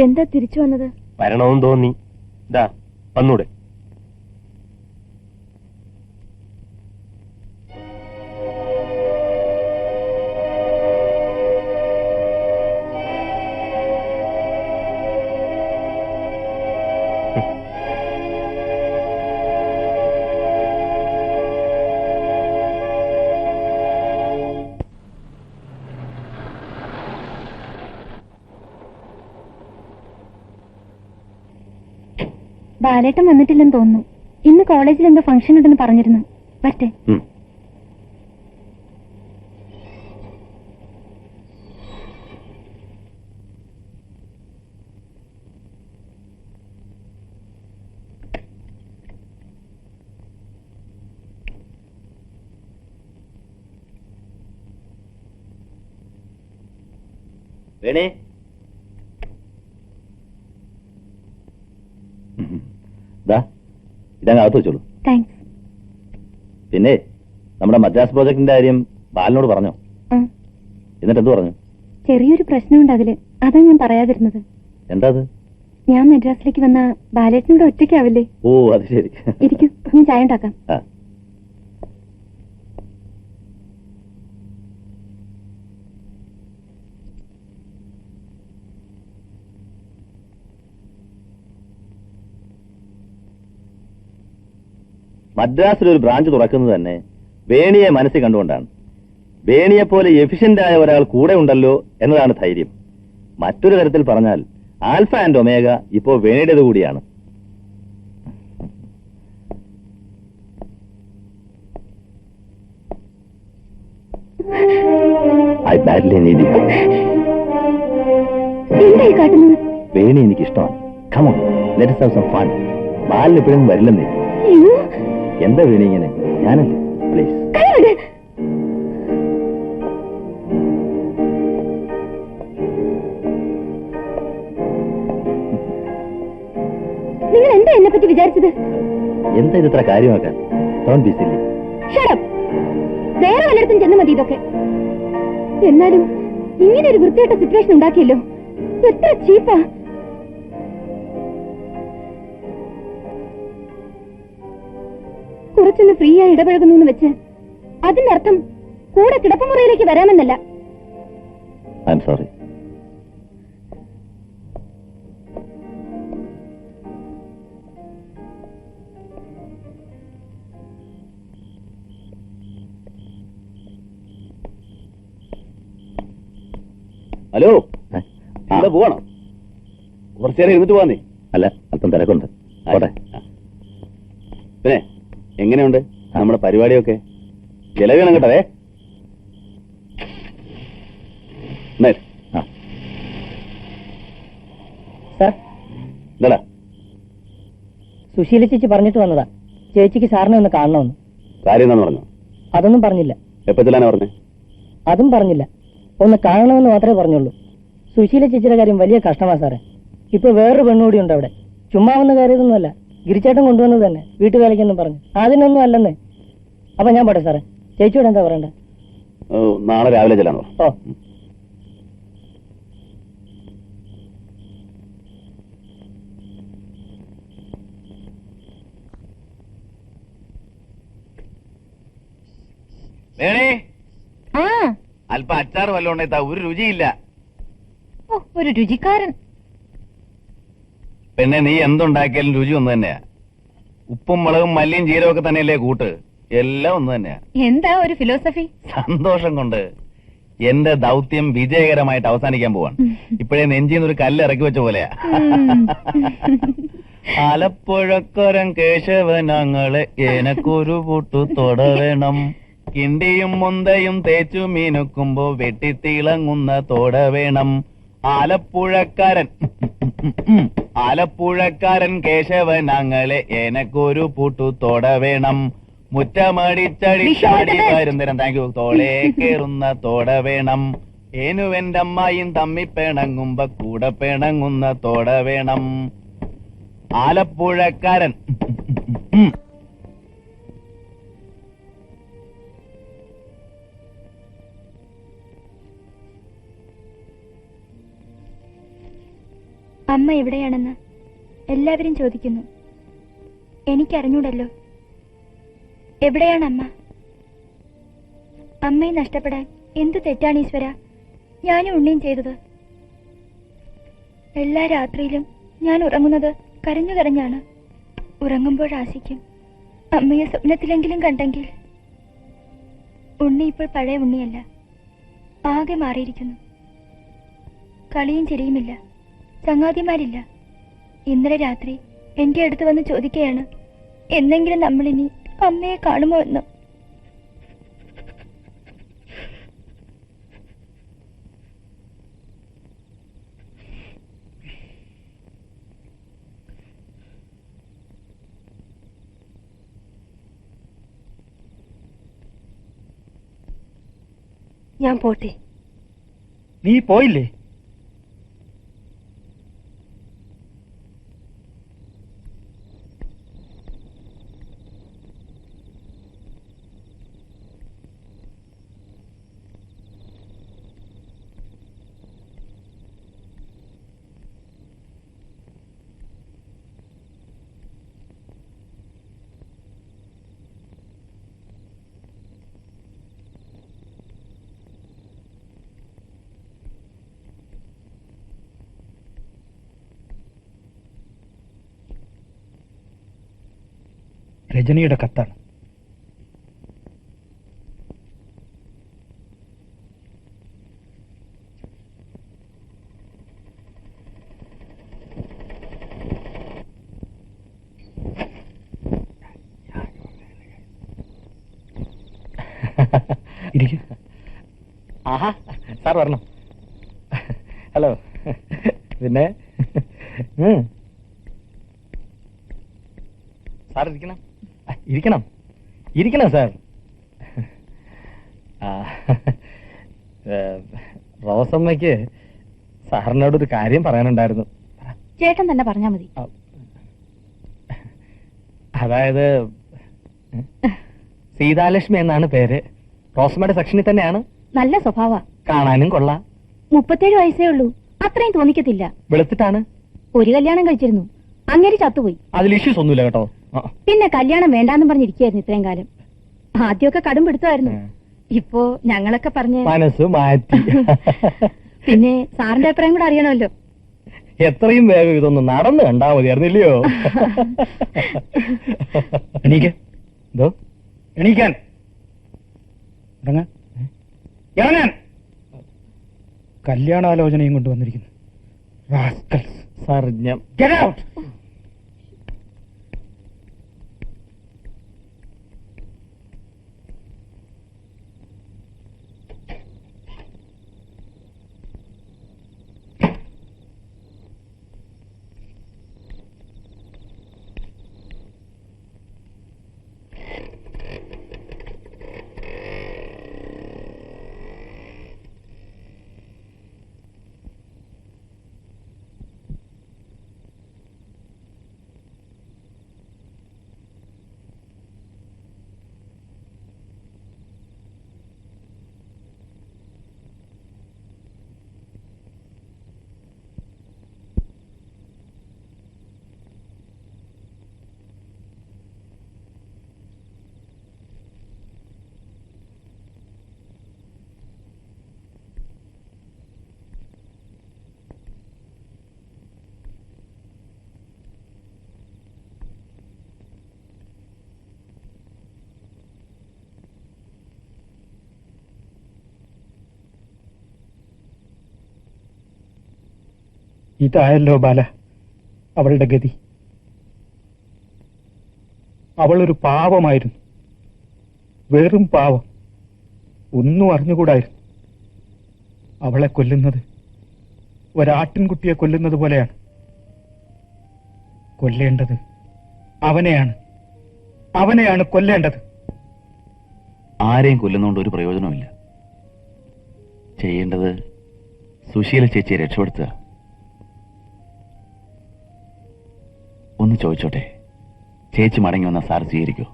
എന്താ തിരിച്ചു വന്നത്? വരണമെന്ന് തോന്നി. ഇതാ വന്നൂടെ? ബാലേട്ടൻ വന്നിട്ടില്ലെന്ന് തോന്നുന്നു. ഇന്ന് കോളേജിൽ എന്തോ ഫംഗ്ഷൻ ഉണ്ടെന്ന് പറഞ്ഞിരുന്നു. വരട്ടെ. വേണേ ഇതങ്ങ് അകത്ത് വെച്ചോളൂ. പിന്നെ നമ്മുടെ മദ്രാസ് പ്രോജക്ടിന്റെ കാര്യം ബാലനോട് പറഞ്ഞോ? എന്നിട്ട് എന്ത് പറഞ്ഞു? ചെറിയൊരു പ്രശ്നമുണ്ട് അതില്. അതാ ഞാൻ പറയാതിരുന്നത്. എന്താ അത്? ഞാൻ മദ്രാസിലേക്ക് വന്ന ബാലേട്ടനോട് ഒറ്റയ്ക്കാവില്ലേ? ഓ അത് ശരി. ഇരിക്കും, ഞാൻ ചായ ഉണ്ടാക്കാം. മദ്രാസിലൊരു ബ്രാഞ്ച് തുറക്കുന്നത് തന്നെ വേണിയെ മനസ്സിൽ കണ്ടുകൊണ്ടാണ്. വേണിയെ പോലെ എഫിഷ്യന്റ് ആയ ഒരാൾ കൂടെ ഉണ്ടല്ലോ എന്നതാണ് ധൈര്യം. മറ്റൊരു തരത്തിൽ പറഞ്ഞാൽ ആൽഫ ആൻഡ് ഒമേഗ ഇപ്പോ വേണിയുടേത് കൂടിയാണ്. വേണി എനിക്കിഷ്ടമാണ്. Come on, let us have some fun. ബാലിന് എപ്പോഴും വരില്ലെന്നേ. എന്താ വേണി ഇങ്ങനെ? ഞാനല്ലേ, പ്ലീസ്. നിങ്ങൾ എന്താ എന്നെ പറ്റി വിചാരിച്ചത്? എന്താ ഇത്ര കാര്യമാക്കാൻ? Don't be silly. Shut up. വേറെ വല്ലയിടത്തും ചെന്ന് മതി ഇതൊക്കെ. എന്നാലും ഇങ്ങനെ ഒരു വൃത്തിയായിട്ട സിറ്റുവേഷൻ ഉണ്ടാക്കിയല്ലോ. എത്ര ചീപ്പാ. കുറച്ചൊന്ന് ഫ്രീ ആയി ഇടപഴകുന്നു വെച്ച് അതിന്റെ അർത്ഥം കൂടെ കിടപ്പുമുറിയിലേക്ക് വരാമെന്നല്ല. I'm sorry. ഹലോ, ഇവിടെ പോവാണോ? കുറച്ചേരം ഇരുന്നിട്ട് പോവാന്നേ. അല്ല, അല്പം തിരക്കുണ്ട്. പിന്നെ എങ്ങനെയുണ്ട് നമ്മുടെ പരിപാടിയൊക്കെ? ചെലവേണം കേട്ടതേ. എന്താടാ? സുശീല ചേച്ചി പറഞ്ഞിട്ട് വന്നതാ, ചേച്ചിക്ക് സാറിനെ ഒന്ന് കാണണമെന്ന്. കാര്യം എന്താന്ന് പറഞ്ഞു? അതൊന്നും പറഞ്ഞില്ല. എപ്പോ ചെല്ലാനാ പറഞ്ഞേ? അതും പറഞ്ഞില്ല. ഒന്ന് കാണണമെന്ന് മാത്രമേ പറഞ്ഞുള്ളൂ. സുശീല ചേച്ചിയുടെ കാര്യം വലിയ കഷ്ടമാ സാറേ. ഇപ്പൊ വേറൊരു പെണ്ണുകൂടി ഉണ്ട് അവിടെ. ചുമ്മാ വന്ന കാര്യമൊന്നുമല്ല, ഗിരിച്ചേട്ടൻ കൊണ്ടുവന്നത് തന്നെ, വീട്ടുവേലയ്ക്കെന്നും പറഞ്ഞു. അതിനൊന്നും അല്ലെന്നേ. അപ്പൊ ഞാൻ പോട്ടെ സാറേ. ചേച്ചിയോട് എന്താ പറയണ്ടേ? നാളെ രാവിലെ ചെല്ലാനോ? ഓ, അല്പ അച്ചാർ വല്ലോണ്ടേ? ഒരു രുചിയില്ല. ഒരു രുചിക്കാരൻ. പിന്നെ നീ എന്തുണ്ടാക്കിയാലും രുചി ഒന്ന് തന്നെയാ. ഉപ്പും മുളകും മല്ലിയും ജീരവും ഒക്കെ തന്നെയല്ലേ കൂട്ട്? എല്ലാം ഒന്ന് തന്നെയാ. എന്താ ഒരു ഫിലോസഫി? സന്തോഷം കൊണ്ട് എന്റെ ദൗത്യം വിജയകരമായിട്ട് അവസാനിക്കാൻ പോവാണ്. ഇപ്പോഴേ നെഞ്ചിന്ന് ഒരു കല്ല് ഇറക്കി വെച്ച പോലെയാ. ആലപ്പുഴക്കരൻ കേശവനങ്ങളെ എനക്കൊരു പൊട്ടു തൊടവേണം. കിണ്ടിയും മുന്തയും തേച്ചു മീനുക്കുമ്പോ വെട്ടിത്തിളങ്ങുന്ന തോട വേണം. ആലപ്പുഴക്കാരൻ കേശവനങ്ങളെ എനക്കൊരു പൊട്ടു തൊട വേണം. മുറ്റമടിച്ചടിച്ചാടി വരുന്നേരം താങ്ക് യു തോളേ കേറുന്ന തോട വേണം. ഏനുവെന്റെ അമ്മായും തമ്മി പിണങ്ങുമ്പോ കൂടെ പിണങ്ങുന്ന തോട വേണം. ആലപ്പുഴക്കാരൻ. അമ്മ എവിടെയാണെന്ന് എല്ലാവരും ചോദിക്കുന്നു. എനിക്കറിഞ്ഞൂടല്ലോ. എവിടെയാണ് അമ്മ? അമ്മയെ നഷ്ടപ്പെടാൻ എന്ത് തെറ്റാണ് ഈശ്വര ഞാനും ഉണ്ണിയും ചെയ്തത്? എല്ലാ രാത്രിയിലും ഞാൻ ഉറങ്ങുന്നത് കരഞ്ഞു കരഞ്ഞാണ്. ഉറങ്ങുമ്പോൾ ആശിക്കും അമ്മയെ സ്വപ്നത്തിലെങ്കിലും കണ്ടെങ്കിൽ. ഉണ്ണി ഇപ്പോൾ പഴയ ഉണ്ണിയല്ല, ആകെ മാറിയിരിക്കുന്നു. കളിയും ചിരിയുമില്ല, ചങ്ങാതിമാരില്ല. ഇന്നലെ രാത്രി എന്റെ അടുത്ത് വന്ന് ചോദിക്കുകയാണ് എന്നെങ്കിലും നമ്മളിനി അമ്മയെ കാണുമോ എന്ന്. ഞാൻ പോട്ടെ. നീ പോയില്ലേ? രജനിയുടെ കത്താണ്. ഇരിക്കും. ആഹാ, സാർ വരണം. ഹലോ. പിന്നെ സാർ ഇരിക്കണം. ഇരിക്കണം ഇരിക്കണം സാർ. റോസമ്മയ്ക്ക് സാറിനോടൊരു കാര്യം പറയാനുണ്ടായിരുന്നു. ചേട്ടൻ തന്നെ പറഞ്ഞാ മതി. അതായത് സീതാലക്ഷ്മി എന്നാണ് പേര്. റോസമ്മയുടെ സെക്ഷനിൽ തന്നെയാണ്. നല്ല സ്വഭാവ, കാണാനും കൊള്ളാം. 37 വയസ്സേ ഉള്ളൂ. അത്രയും തോന്നിക്കത്തില്ല. വെളുത്തിട്ടാണ്. ഒരു കല്യാണം കഴിച്ചിരുന്നു, അങ്ങേര് ചത്തുപോയി. അതിൽ ഇഷ്യൂസ് ഒന്നുമില്ല കേട്ടോ. പിന്നെ കല്യാണം വേണ്ടാന്നും പറഞ്ഞിരിക്കുകയായിരുന്നു ഇത്രയും കാലം. ആദ്യമൊക്കെ കടും പിടുത്തമായിരുന്നു. ഇപ്പോ ഞങ്ങളൊക്കെ പറഞ്ഞ് മനസ്സ് മാറ്റി. പിന്നെ സാറിന്റെ അഭിപ്രായം കൂടെ അറിയണമല്ലോ. എത്രയും വേഗം ഇതൊന്ന് നടന്നു കണ്ടാ മതിയായിരുന്നില്ലയോ? എണീക്ക്. എന്തോ? എണീക്കാൻ. ഇറങ്ങാൻ. കല്യാണാലോചനയും കൊണ്ട് വന്നിരിക്കുന്നു. സാർ ഞാൻ Get out! ഇതായല്ലോ ബാല അവളുടെ ഗതി. അവളൊരു പാവമായിരുന്നു, വെറും പാവം. ഒന്നും അറിഞ്ഞുകൂടായിരുന്നു. അവളെ കൊല്ലുന്നത് ഒരാട്ടിൻകുട്ടിയെ കൊല്ലുന്നത് പോലെയാണ്. കൊല്ലേണ്ടത് അവനെയാണ് കൊല്ലേണ്ടത്. ആരെയും കൊല്ലുന്നോണ്ട് ഒരു പ്രയോജനമില്ല. ചെയ്യേണ്ടത് സുശീല ചേച്ചിയെ രക്ഷപ്പെടുത്തുക. ഒന്ന് ചോദിച്ചോട്ടെ, ചേച്ചി മടങ്ങി വന്ന സാർ സ്വീകരിക്കോ?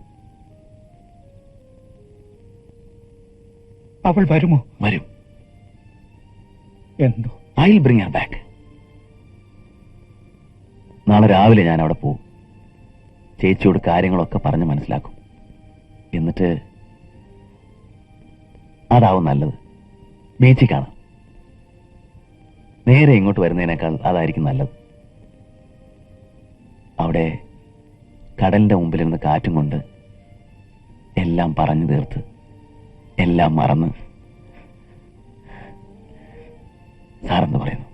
അവൾ വരുമോ? വരും. എന്തോ I will bring Har back. രാവിലെ ഞാൻ അവിടെ പോവും. ചേച്ചിയോട് കാര്യങ്ങളൊക്കെ പറഞ്ഞ് മനസ്സിലാക്കും. എന്നിട്ട് അതാവും നല്ലത്. ബീച്ചിൽ കാണാം. നേരെ ഇങ്ങോട്ട് വരുന്നതിനേക്കാൾ അതായിരിക്കും നല്ലത്. അവിടെ കടലിന്റെ മുമ്പിലിരുന്ന് കാറ്റും കൊണ്ട് എല്ലാം പറഞ്ഞു തീർത്ത് എല്ലാം മറന്ന് സാറെന്ന് പറയുന്നു.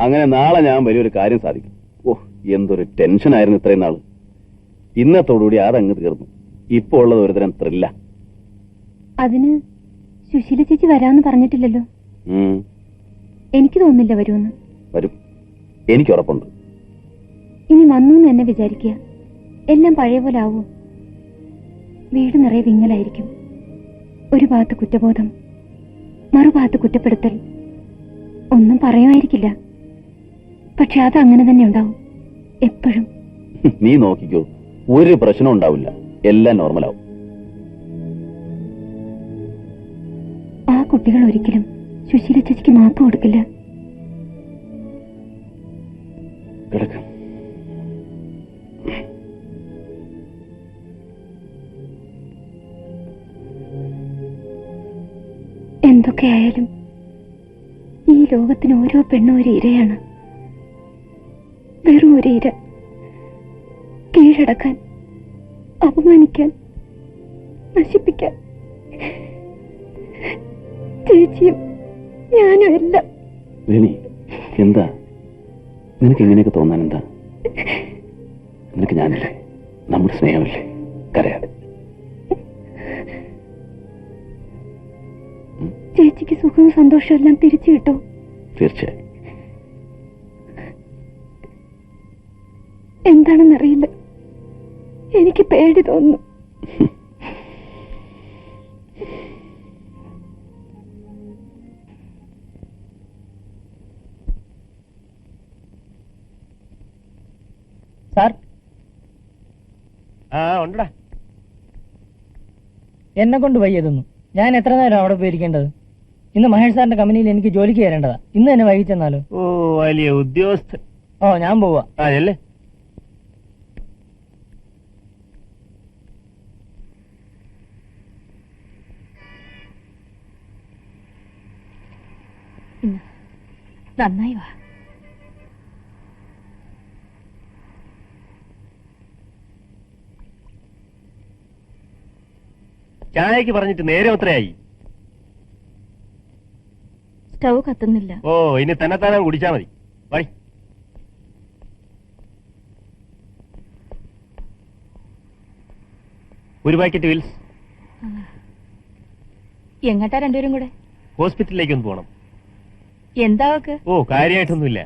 അങ്ങനെ നാളെ ഞാൻ വലിയൊരു കാര്യം സാധിക്കും. ഓ, എന്തൊരു ടെൻഷനായിരുന്നു ഇത്രയും നാള്. ഇന്നത്തോടുകൂടി അതങ്ങ് തീർന്നു. ഇപ്പോൾ ഉള്ളത് ഒരുതരം ത്രില്ല. അതിന് സുശീല ചേച്ചി വരാമെന്ന് പറഞ്ഞിട്ടില്ലല്ലോ. എനിക്ക് തോന്നുന്നില്ല വരുമെന്ന്. വരും, എനിക്ക് ഉറപ്പുണ്ട്. ഇനി വന്നു എന്ന് എന്നെ വിചാരിക്കുക. എല്ലാം പഴയ പോലെ ആവൂ. വീട് നിറയെ വിങ്ങലായിരിക്കും. ഒരു ഭാഗത്ത് കുറ്റബോധം, മറുഭാഗത്ത് കുറ്റപ്പെടുത്തൽ. ഒന്നും പറയുമായിരിക്കില്ല, പക്ഷെ അത് അങ്ങനെ തന്നെ ഉണ്ടാവും എപ്പോഴും. നീ നോക്കിക്കോ, ഒരു പ്രശ്നം ഉണ്ടാവില്ല. എല്ലാം നോർമലാവും. ആ കുട്ടികൾ ഒരിക്കലും സുശീല ചേച്ചിക്ക് മാപ്പ് കൊടുക്കില്ല. കിടക്ക്. എന്തൊക്കെയായാലും ഈ ലോകത്തിന് ഓരോ പെണ്ണും ഒരു ഇരയാണ്. വെറും ഒരു ഇര. കീഴടക്കാൻ, അപമാനിക്കാൻ, നശിപ്പിക്കാൻ. ചേച്ചിയും ഞാനും എല്ലാം. വേണി, എന്താ നിനക്ക് ഇങ്ങനെയൊക്കെ തോന്നാൻ? എന്താ? നിനക്ക് ഞാനില്ലേ? നമ്മുടെ സ്നേഹമില്ലേ? കരയാതെ. ചേച്ചിക്ക് സുഖവും സന്തോഷവും എല്ലാം തിരിച്ചു കിട്ടോ? തീർച്ചയായും. എന്താണെന്നറിയില്ല, എനിക്ക് പേടി തോന്നുന്നു. സാർ, ഉണ്ടടാ. എന്നെ കൊണ്ട് വയ്യതൊന്നും. ഞാൻ എത്ര നേരം അവിടെ പോയിരിക്കേണ്ടത്? ഇന്ന് മഹേഷ് സാറിന്റെ കമ്പനിയിൽ എനിക്ക് ജോലിക്ക് കയറേണ്ടതാ. ഇന്ന് തന്നെ വൈകിച്ചെന്നാലോ? ഓ, വലിയ ഉദ്യോഗസ്ഥൻ. ഓ, ഞാൻ പോവാ. അതല്ലേ? നന്നായി വാ. ചായക്ക് പറഞ്ഞിട്ട് നേരെ എത്രയായി? സ്റ്റൗ കത്തുന്നില്ല. ഓ, ഇനി തന്നെത്താനം കുടിച്ചാ മതി. വൈ. ഒരു പാക്കറ്റ് വിൽസ്. എങ്ങട്ടാ രണ്ടുപേരും കൂടെ? ഹോസ്പിറ്റലിലേക്ക് ഒന്ന് പോണം. എന്താ അവക്ക്? ഓ, കാര്യമായിട്ടൊന്നുമില്ല.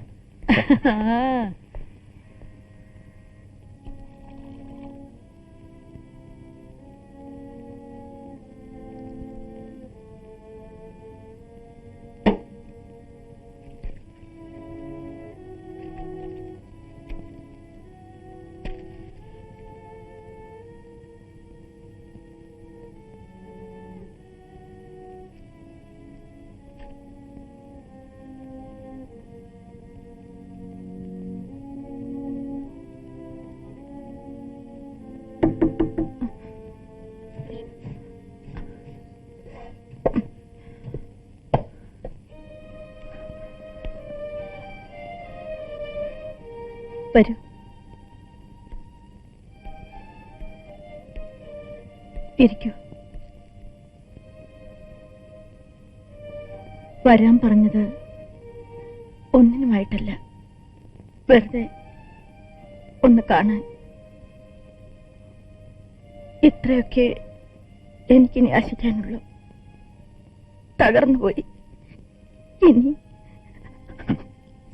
വരൂ. ഇരിക്കൂ. വരാൻ പറഞ്ഞത് ഒന്നിനുമായിട്ടല്ല, വെറുതെ ഒന്ന് കാണാൻ. ഇത്രയൊക്കെ എനിക്കിനി ആശിക്കാനുള്ളൂ. തകർന്നുപോയി. ഇനി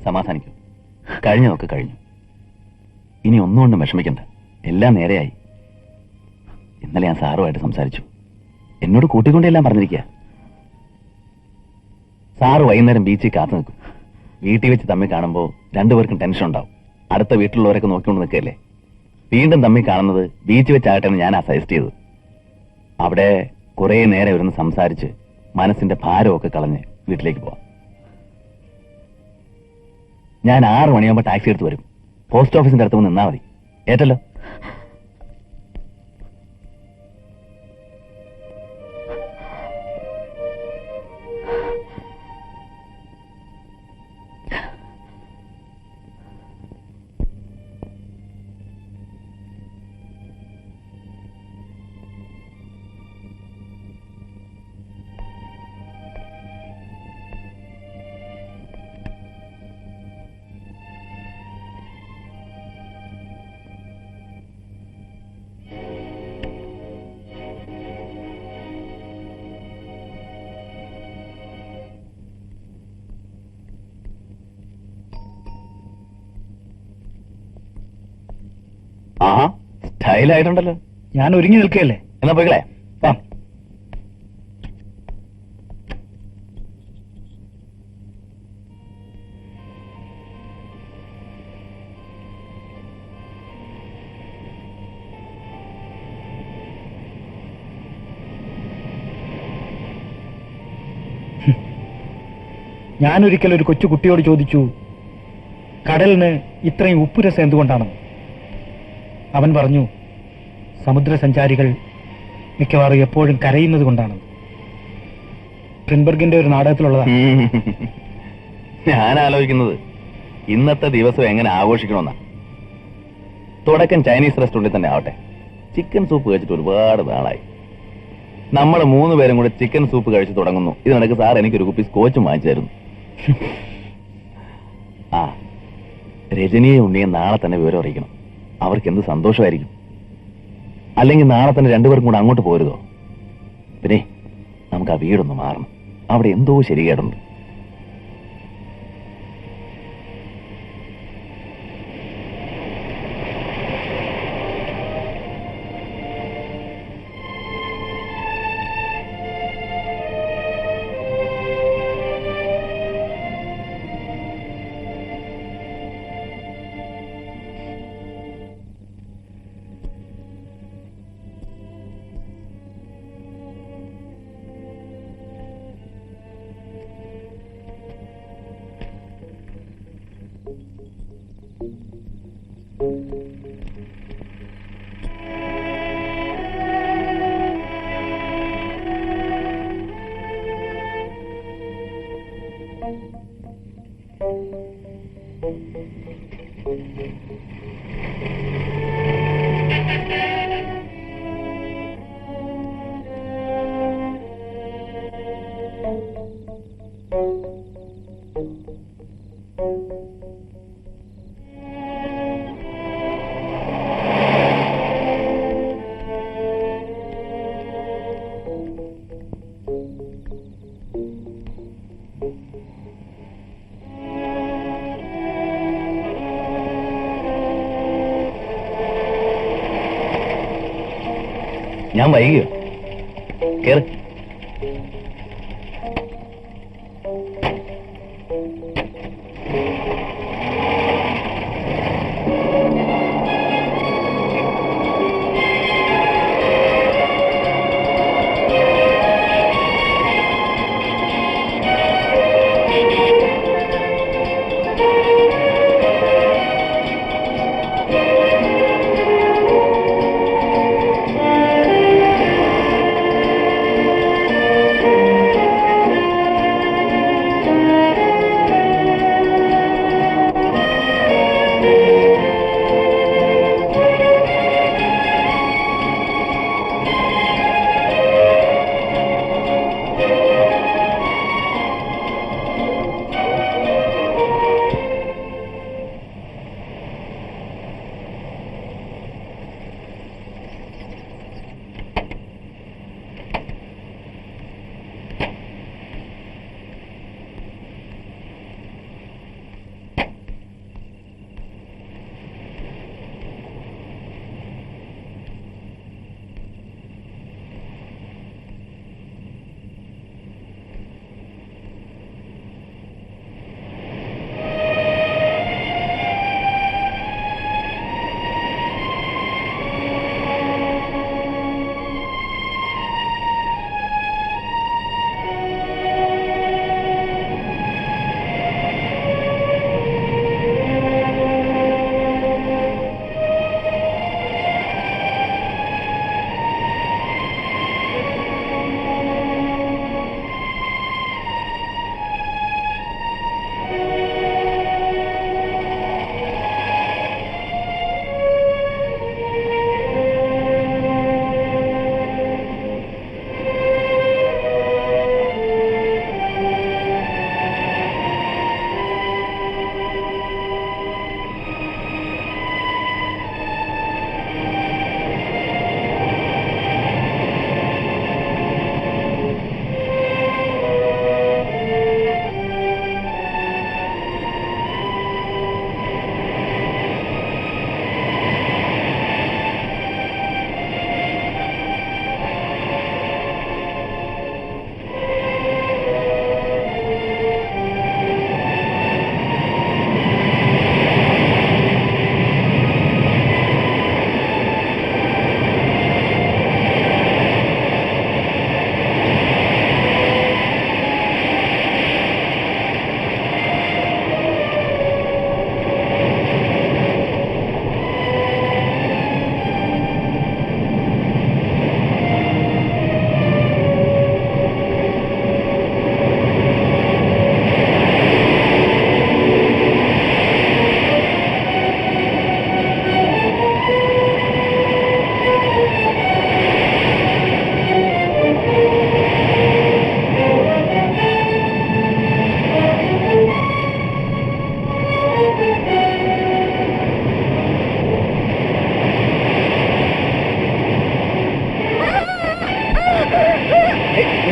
സമാധാനിക്കൂ. കഴിഞ്ഞതൊക്കെ കഴിഞ്ഞു. ഇനി ഒന്നുകൊണ്ടും വിഷമിക്കണ്ട. എല്ലാം നേരെയായി. ഇന്നലെ ഞാൻ സാറുമായിട്ട് സംസാരിച്ചു. എന്നോട് കൂട്ടിക്കൊണ്ടെല്ലാം പറഞ്ഞിരിക്കുക. സാറ് വൈകുന്നേരം ബീച്ചിൽ കാത്തു നിൽക്കും. വീട്ടിൽ വെച്ച് തമ്മിൽ കാണുമ്പോൾ രണ്ടുപേർക്കും ടെൻഷൻ ഉണ്ടാവും. അടുത്ത വീട്ടിലുള്ളവരൊക്കെ നോക്കിക്കൊണ്ട് നിൽക്കല്ലേ. വീണ്ടും തമ്മിൽ കാണുന്നത് ബീച്ച് വെച്ചാകട്ടെ എന്ന് ഞാനാ സജസ്റ്റ് ചെയ്തത്. അവിടെ കുറെ നേരം ഇരുന്ന് സംസാരിച്ച് മനസ്സിന്റെ ഭാരമൊക്കെ കളഞ്ഞ് വീട്ടിലേക്ക് പോവാം. ഞാൻ 6 മണിയാകുമ്പോൾ ടാക്സി എടുത്ത് വരും. പോസ്റ്റ് ഓഫീസിന്റെ അടുത്ത് നിന്നാ മതി. ഏറ്റല്ലോ? ആഹാ, സ്റ്റൈലായിട്ടുണ്ടല്ലോ. ഞാൻ ഒരുങ്ങി നിൽക്കുകയല്ലേ. എന്നാ പോയിക്കളെ. ഞാനൊരിക്കൽ ഒരു കൊച്ചു കുട്ടിയോട് ചോദിച്ചു, കടലിന് ഇത്രയും ഉപ്പുരസം എന്തുകൊണ്ടാണെന്ന്. അവൻ പറഞ്ഞു, സമുദ്രസഞ്ചാരികൾ മിക്കവാറും എപ്പോഴും കരയുന്നത് കൊണ്ടാണ്. ട്രിൻബർഗിന്റെ ഒരു നാടകത്തിലുള്ളതാണ്. ഞാൻ ആലോചിക്കുന്നത് ഇന്നത്തെ ദിവസം എങ്ങനെ ആഘോഷിക്കണമെന്നാ. തുടക്കം ചൈനീസ് റെസ്റ്റോറന്റിൽ തന്നെ ആവട്ടെ. ചിക്കൻ സൂപ്പ് കഴിച്ചിട്ട് ഒരുപാട് നാളായി. നമ്മൾ 3 പേരും കൂടെ ചിക്കൻ സൂപ്പ് കഴിച്ച് തുടങ്ങുന്നു. ഇതിനിടയ്ക്ക് സാർ എനിക്കൊരു കുപ്പി സ്കോച്ചും വാങ്ങിച്ചു തരുന്നു. ആ, രജനിയെ ഉണ്ണിയെ നാളെ തന്നെ വിവരം അറിയിക്കണം. അവർക്ക് എന്ത് സന്തോഷമായിരിക്കും. അല്ലെങ്കിൽ നാളെ തന്നെ 2 പേർക്കും കൂടെ അങ്ങോട്ട് പോരുതോ? പിന്നെ നമുക്ക് ആ വീടൊന്ന് മാറണം. അവിടെ എന്തോ ശരികേടുണ്ട്. ഞാൻ വൈകിയോ? കേറ്.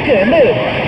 നിൽക്ക് എന്ത്